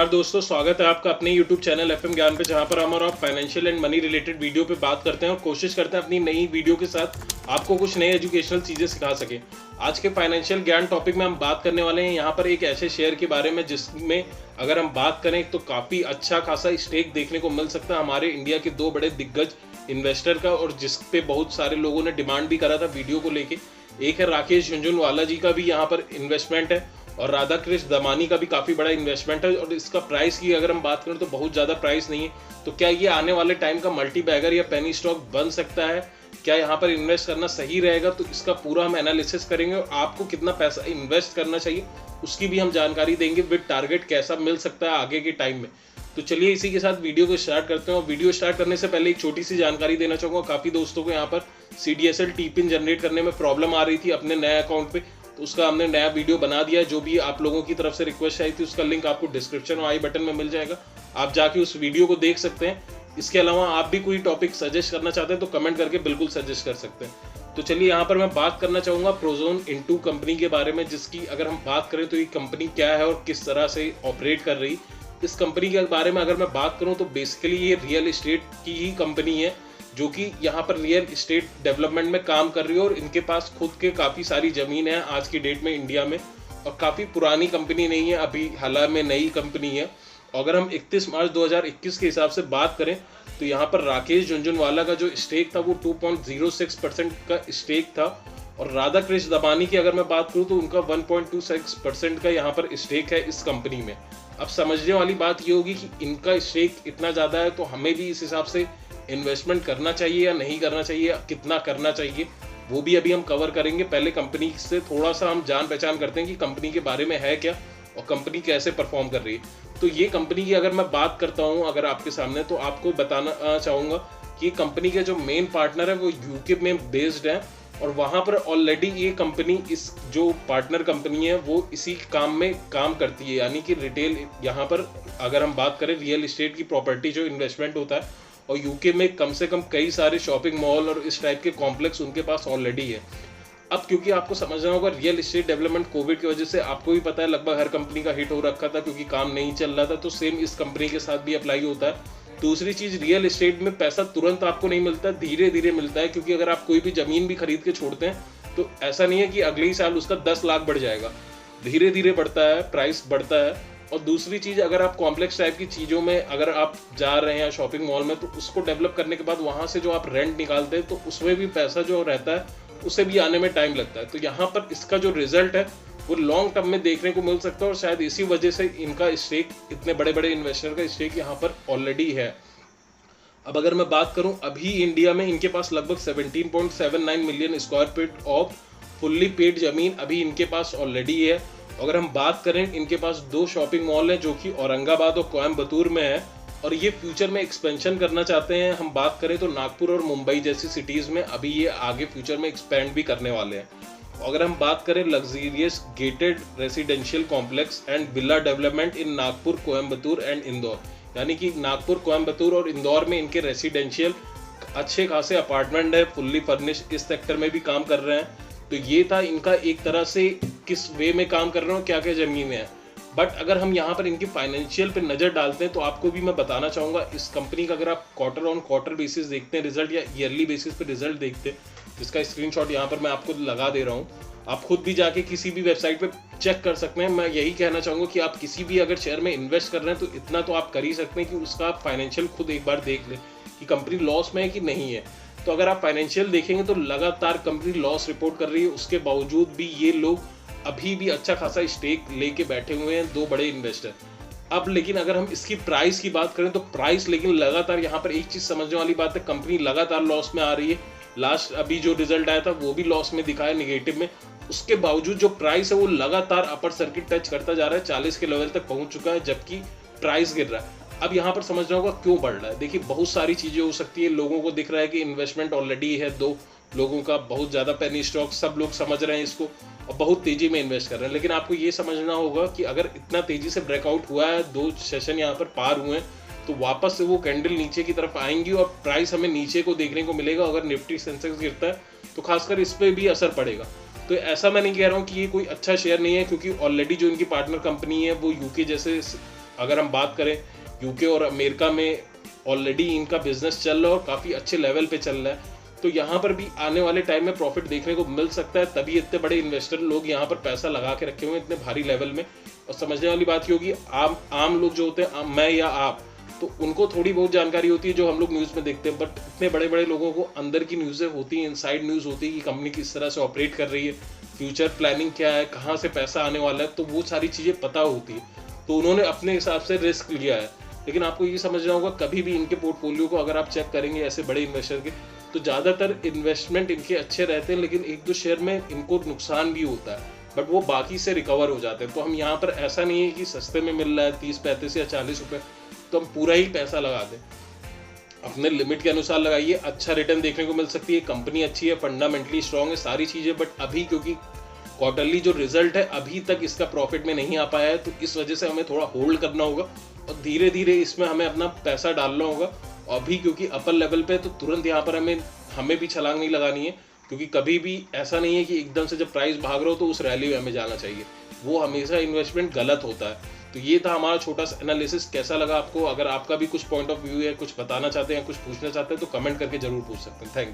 नमस्कार दोस्तों, स्वागत है आपका अपने YouTube चैनल FM ज्ञान पे, जहां पर हम और आप financial and money related video पे बात करते हैं और कोशिश करते हैं अपनी नई वीडियो के साथ आपको कुछ नए एजुकेशनल चीज़ें सिखा सकें। आज के फाइनेंशियल ज्ञान टॉपिक में हम बात करने वाले हैं यहाँ पर एक ऐसे शेयर के बारे में जिसमें अगर हम बात करें तो काफ़ी अच्छा खासा स्टेक देखने को मिल सकता है हमारे इंडिया के दो बड़े दिग्गज इन्वेस्टर का, और जिस पे बहुत सारे लोगों ने डिमांड भी करा था वीडियो को लेके। एक है राकेश झुनझुनवाला जी का भी यहाँ पर इन्वेस्टमेंट है और राधा कृष्ण दमानी का भी काफ़ी बड़ा इन्वेस्टमेंट है। और इसका प्राइस की अगर हम बात करें तो बहुत ज़्यादा प्राइस नहीं है। तो क्या ये आने वाले टाइम का मल्टी बैगर या पेनी स्टॉक बन सकता है? क्या यहाँ पर इन्वेस्ट करना सही रहेगा? तो इसका पूरा हम एनालिसिस करेंगे और आपको कितना पैसा इन्वेस्ट करना चाहिए उसकी भी हम जानकारी देंगे विद टारगेट कैसा मिल सकता है आगे के टाइम में। तो चलिए इसी के साथ वीडियो को स्टार्ट करते हैं। और वीडियो स्टार्ट करने से पहले एक छोटी सी जानकारी देना चाहूँगा। काफ़ी दोस्तों को यहाँ पर CDSL टी-पिन जनरेट करने में प्रॉब्लम आ रही थी अपने नए अकाउंट पे, तो उसका हमने नया वीडियो बना दिया है। जो भी आप लोगों की तरफ से रिक्वेस्ट आई थी उसका लिंक आपको डिस्क्रिप्शन और आई बटन में मिल जाएगा, आप जाके उस वीडियो को देख सकते हैं। इसके अलावा आप भी कोई टॉपिक सजेस्ट करना चाहते हैं तो कमेंट करके बिल्कुल सजेस्ट कर सकते हैं। तो चलिए यहाँ पर मैं बात करना चाहूँगा प्रोजोन इंटू कंपनी के बारे में, जिसकी अगर हम बात करें तो ये कंपनी क्या है और किस तरह से ऑपरेट कर रही। इस कंपनी के बारे में अगर मैं बात करूँ तो बेसिकली ये रियल एस्टेट की ही कंपनी है जो कि यहाँ पर रियल एस्टेट डेवलपमेंट में काम कर रही है। और इनके पास खुद के काफ़ी सारी ज़मीन है आज की डेट में इंडिया में, और काफ़ी पुरानी कंपनी नहीं है, अभी हाल में नई कंपनी है। अगर हम 31 मार्च 2021 के हिसाब से बात करें तो यहाँ पर राकेश झुनझुनवाला का जो स्टेक था वो 2.06% का स्टेक था, और राधा कृष्ण दमानी की अगर मैं बात करूँ तो उनका 1.26% का यहाँ पर स्टेक है इस कंपनी में। अब समझने वाली बात ये होगी कि इनका स्टेक इतना ज़्यादा है तो हमें भी इस हिसाब से इन्वेस्टमेंट करना चाहिए या नहीं करना चाहिए, कितना करना चाहिए, वो भी अभी हम कवर करेंगे। पहले कंपनी से थोड़ा सा हम जान पहचान करते हैं कि कंपनी के बारे में है क्या और कंपनी कैसे परफॉर्म कर रही है। तो ये कंपनी की अगर मैं बात करता हूँ अगर आपके सामने, तो आपको बताना चाहूँगा कि कंपनी के जो मेन पार्टनर है वो UK में बेस्ड है, और वहाँ पर ऑलरेडी ये कंपनी, इस जो पार्टनर कंपनी है वो इसी काम में काम करती है, यानी कि रिटेल। यहाँ पर अगर हम बात करें रियल एस्टेट की प्रॉपर्टी जो इन्वेस्टमेंट होता है, और UK में कम से कम कई सारे शॉपिंग मॉल और इस टाइप के कॉम्प्लेक्स उनके पास ऑलरेडी है। अब क्योंकि आपको समझना होगा रियल एस्टेट डेवलपमेंट कोविड की वजह से आपको भी पता है लगभग हर कंपनी का हिट हो रखा था क्योंकि काम नहीं चल रहा था, तो सेम इस कंपनी के साथ भी अप्लाई होता है। दूसरी चीज़, रियल एस्टेट में पैसा तुरंत आपको नहीं मिलता, धीरे धीरे मिलता है, क्योंकि अगर आप कोई भी ज़मीन भी खरीद के छोड़ते हैं तो ऐसा नहीं है कि अगले ही साल उसका 10 लाख बढ़ जाएगा, धीरे धीरे बढ़ता है, प्राइस बढ़ता है। और दूसरी चीज़, अगर आप कॉम्प्लेक्स टाइप की चीज़ों में अगर आप जा रहे हैं शॉपिंग मॉल में, तो उसको डेवलप करने के बाद वहाँ से जो आप रेंट निकालते हैं तो उसमें भी पैसा जो रहता है उसे भी आने में टाइम लगता है। तो यहाँ पर इसका जो रिजल्ट है वो लॉन्ग टर्म में देखने को मिल सकता है, और शायद इसी वजह से इनका स्टेक, इतने बड़े बड़े इन्वेस्टर का स्टेक यहाँ पर ऑलरेडी है। अब अगर मैं बात करूं, अभी इंडिया में इनके पास लगभग 17.79 million square feet off fully paid जमीन अभी इनके पास ऑलरेडी है। अगर हम बात करें, इनके पास 2 शॉपिंग मॉल हैं जो कि औरंगाबाद और कोयम्बतूर में है, और ये फ्यूचर में एक्सपेंशन करना चाहते हैं। हम बात करें तो नागपुर और मुंबई जैसी सिटीज़ में अभी ये आगे फ्यूचर में एक्सपेंड भी करने वाले हैं। अगर हम बात करें luxurious gated residential complex and villa development in Nagpur, Coimbatore and Indore, यानी कि नागपुर, कोयम्बतूर और इंदौर में इनके रेसिडेंशियल अच्छे खासे अपार्टमेंट है, फुल्ली फर्निश्ड, इस सेक्टर में भी काम कर रहे हैं। तो ये था इनका एक तरह से किस वे में काम कर रहे हो, क्या क्या जमीन है। बट अगर हम यहाँ पर इनकी फाइनेंशियल पे नज़र डालते हैं तो आपको भी मैं बताना चाहूँगा, इस कंपनी का अगर आप क्वार्टर ऑन क्वार्टर बेसिस देखते हैं रिजल्ट, या ईयरली बेसिस पे रिजल्ट देखते हैं, जिसका स्क्रीनशॉट यहाँ पर मैं आपको लगा दे रहा हूँ, आप खुद भी जाके किसी भी वेबसाइट पे चेक कर सकते हैं। मैं यही कहना चाहूँगा कि आप किसी भी अगर शेयर में इन्वेस्ट कर रहे हैं तो इतना तो आप कर ही सकते हैं कि उसका आप फाइनेंशियल खुद एक बार देख लें कि कंपनी लॉस में है कि नहीं है। तो अगर आप फाइनेंशियल देखेंगे तो लगातार कंपनी लॉस रिपोर्ट कर रही है, उसके बावजूद भी ये लोग अभी भी अच्छा खासा स्टेक लेके बैठे हुए हैं 2 बड़े इन्वेस्टर। अब लेकिन अगर हम इसकी प्राइस की बात करें तो प्राइस लेकिन लगातार, यहाँ पर एक चीज़ समझने वाली बात है, कंपनी लगातार लॉस में आ रही है। लास्ट अभी जो रिजल्ट आया था वो भी लॉस में दिखाया, निगेटिव में। उसके बावजूद जो प्राइस है वो लगातार अपर सर्किट टच करता जा रहा है, 40 के लेवल तक पहुंच चुका है, जबकि प्राइस गिर रहा है। अब यहाँ पर समझना होगा क्यों बढ़ रहा है। देखिए, बहुत सारी चीज़ें हो सकती है। लोगों को दिख रहा है कि इन्वेस्टमेंट ऑलरेडी है 2 लोगों का, बहुत ज़्यादा पेनी स्टॉक, सब लोग समझ रहे हैं इसको और बहुत तेज़ी में इन्वेस्ट कर रहे हैं। लेकिन आपको ये समझना होगा कि अगर इतना तेज़ी से ब्रेकआउट हुआ है, 2 सेशन यहाँ पर पार हुए हैं, तो वापस से वो कैंडल नीचे की तरफ आएंगी और प्राइस हमें नीचे को देखने को मिलेगा। अगर निफ्टी सेंसेक्स गिरता है तो खासकर इस पर भी असर पड़ेगा। तो ऐसा मैं नहीं कह रहा हूँ कि ये कोई अच्छा शेयर नहीं है, क्योंकि ऑलरेडी जो इनकी पार्टनर कंपनी है वो UK जैसे अगर हम बात करें यूके और अमेरिका में ऑलरेडी इनका बिजनेस चल रहा है और काफ़ी अच्छे लेवल पे चल रहा है, तो यहाँ पर भी आने वाले टाइम में प्रॉफिट देखने को मिल सकता है। तभी इतने बड़े इन्वेस्टर लोग यहाँ पर पैसा लगा के रखे हुए हैं इतने भारी लेवल में। और समझने वाली बात ये होगी, आम लोग जो होते हैं, मैं या आप, तो उनको थोड़ी बहुत जानकारी होती है जो हम लोग न्यूज़ में देखते हैं, बट इतने बड़े बड़े लोगों को अंदर की न्यूज़ें होती हैं, इनसाइड न्यूज़ होती है कि कंपनी किस तरह से ऑपरेट कर रही है, फ्यूचर प्लानिंग क्या है, कहाँ से पैसा आने वाला है, तो वो सारी चीज़ें पता होती है। तो उन्होंने अपने हिसाब से रिस्क लिया है। लेकिन आपको ये समझना होगा, कभी भी इनके पोर्टफोलियो को अगर आप चेक करेंगे ऐसे बड़े इन्वेस्टर के, तो ज़्यादातर इन्वेस्टमेंट इनके अच्छे रहते हैं, लेकिन एक दो शेयर में इनको नुकसान भी होता है, बट वो बाकी से रिकवर हो जाते हैं। तो हम यहाँ पर ऐसा नहीं है कि सस्ते में मिल रहा है 30-35 या 40 रुपये तो हम पूरा ही पैसा लगा दें। अपने लिमिट के अनुसार लगाइए, अच्छा रिटर्न देखने को मिल सकती है, कंपनी अच्छी है, फंडामेंटली स्ट्रांग है, सारी चीज़ें। बट अभी क्योंकि क्वार्टरली जो रिजल्ट है अभी तक इसका प्रॉफिट में नहीं आ पाया है, तो इस वजह से हमें थोड़ा होल्ड करना होगा और धीरे धीरे इसमें हमें अपना पैसा डालना होगा। अभी क्योंकि अपर लेवल पे, तो तुरंत यहाँ पर हमें भी छलांग नहीं लगानी है, क्योंकि कभी भी ऐसा नहीं है कि एकदम से जब प्राइस भाग रहा हो तो उस रैली में हमें जाना चाहिए। वो हमेशा इन्वेस्टमेंट गलत होता है। तो ये था हमारा छोटा सा एनालिसिस। कैसा लगा आपको? अगर आपका भी कुछ पॉइंट ऑफ व्यू है, कुछ बताना चाहते हैं, कुछ पूछना चाहते हैं, तो कमेंट करके जरूर पूछ सकते हैं। Thank you.